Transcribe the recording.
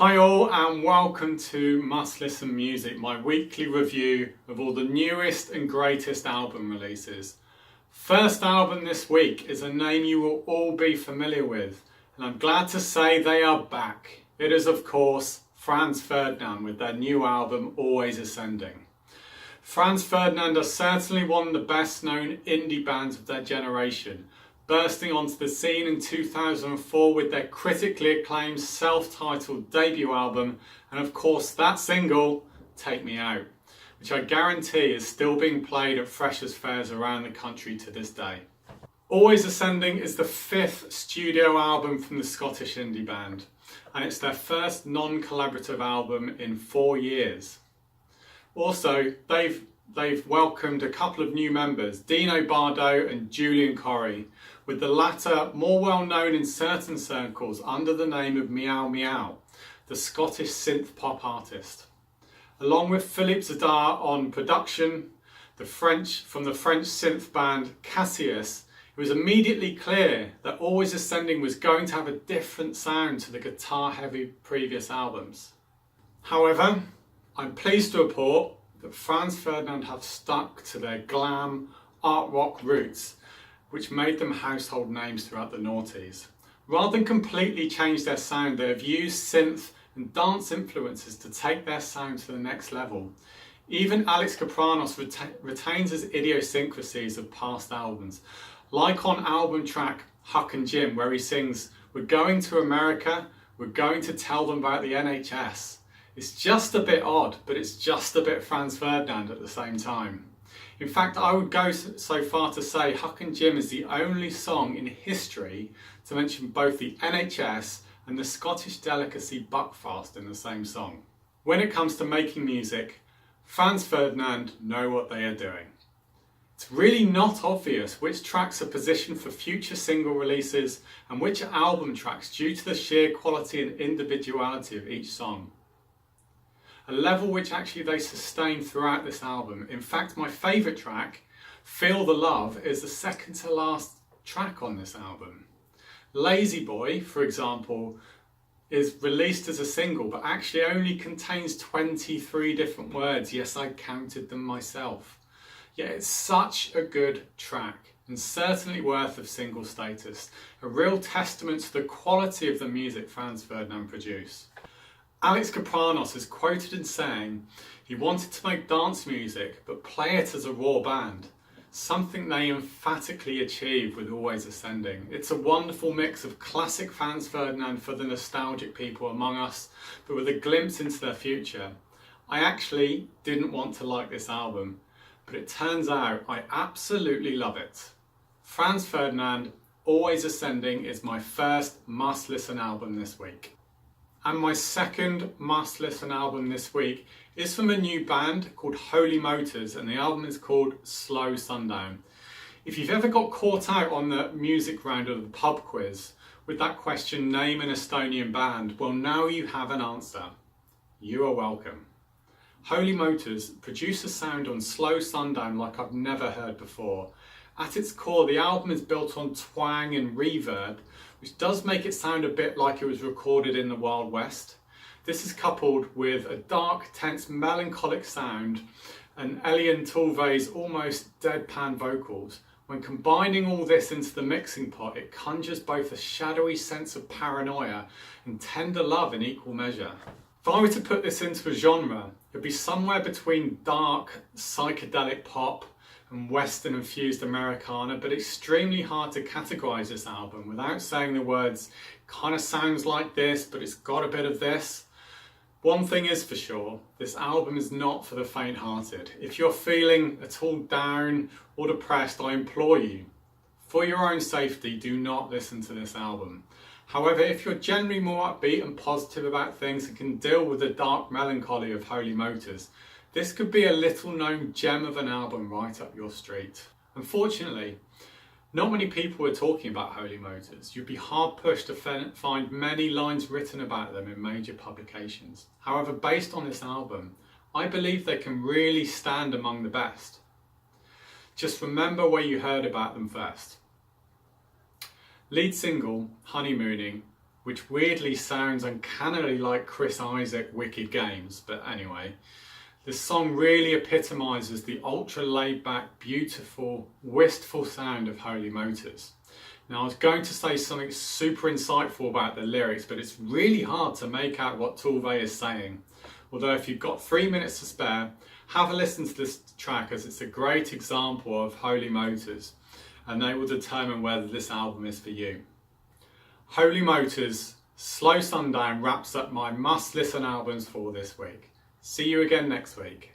Hi all and welcome to Must Listen Music, my weekly review of all the newest and greatest album releases. First album this week is a name you will all be familiar with, and I'm glad to say they are back. It is of course Franz Ferdinand with their new album Always Ascending. Franz Ferdinand are certainly one of the best known indie bands of their generation, bursting onto the scene in 2004 with their critically acclaimed self-titled debut album, and of course that single, Take Me Out, which I guarantee is still being played at freshers' fairs around the country to this day. Always Ascending is the fifth studio album from the Scottish indie band, and it's their first non-collaborative album in 4 years. Also, they've welcomed a couple of new members, Dino Bardo and Julian Corrie, with the latter more well known in certain circles under the name of Meow Meow, the Scottish synth pop artist. Along with Philippe Zadar on production, from the French synth band Cassius, it was immediately clear that Always Ascending was going to have a different sound to the guitar-heavy previous albums. However, I'm pleased to report that Franz Ferdinand have stuck to their glam art rock roots, which made them household names throughout the noughties. Rather than completely change their sound, they have used synth and dance influences to take their sound to the next level. Even Alex Kapranos retains his idiosyncrasies of past albums, like on album track Huck and Jim, where he sings, "We're going to America, we're going to tell them about the NHS." It's just a bit odd, but it's just a bit Franz Ferdinand at the same time. In fact, I would go so far to say Huck and Jim is the only song in history to mention both the NHS and the Scottish delicacy Buckfast in the same song. When it comes to making music, Franz Ferdinand know what they are doing. It's really not obvious which tracks are positioned for future single releases and which are album tracks due to the sheer quality and individuality of each song. A level which actually they sustain throughout this album. In fact, my favourite track, Feel the Love, is the second to last track on this album. Lazy Boy, for example, is released as a single but actually only contains 23 different words. Yes, I counted them myself. Yet it's such a good track and certainly worth of single status. A real testament to the quality of the music Franz Ferdinand produce. Alex Kapranos is quoted in saying he wanted to make dance music but play it as a raw band, something they emphatically achieved with Always Ascending. It's a wonderful mix of classic Franz Ferdinand for the nostalgic people among us, but with a glimpse into their future. I actually didn't want to like this album, but it turns out I absolutely love it. Franz Ferdinand, Always Ascending is my first must-listen album this week. And my second must-listen album this week is from a new band called Holy Motors, and the album is called Slow Sundown. If you've ever got caught out on the music round of the pub quiz with that question, name an Estonian band, well now you have an answer. You are welcome. Holy Motors produce a sound on Slow Sundown like I've never heard before. At its core, the album is built on twang and reverb, which does make it sound a bit like it was recorded in the Wild West. This is coupled with a dark, tense, melancholic sound and Elian Tulve's almost deadpan vocals. When combining all this into the mixing pot, it conjures both a shadowy sense of paranoia and tender love in equal measure. If I were to put this into a genre, it'd be somewhere between dark, psychedelic pop and Western infused Americana, but extremely hard to categorise this album without saying the words, kind of sounds like this, but it's got a bit of this. One thing is for sure, this album is not for the faint-hearted. If you're feeling at all down or depressed, I implore you, for your own safety, do not listen to this album. However, if you're generally more upbeat and positive about things and can deal with the dark melancholy of Holy Motors, this could be a little known gem of an album right up your street. Unfortunately, not many people are talking about Holy Motors. You'd be hard pushed to find many lines written about them in major publications. However, based on this album, I believe they can really stand among the best. Just remember where you heard about them first. Lead single, Honeymooning, which weirdly sounds uncannily like Chris Isaak Wicked Games, but anyway. This song really epitomises the ultra laid back, beautiful, wistful sound of Holy Motors. Now I was going to say something super insightful about the lyrics, but it's really hard to make out what Tove is saying. Although if you've got 3 minutes to spare, have a listen to this track as it's a great example of Holy Motors, and they will determine whether this album is for you. Holy Motors, Slow Sundown wraps up my must listen albums for this week. See you again next week.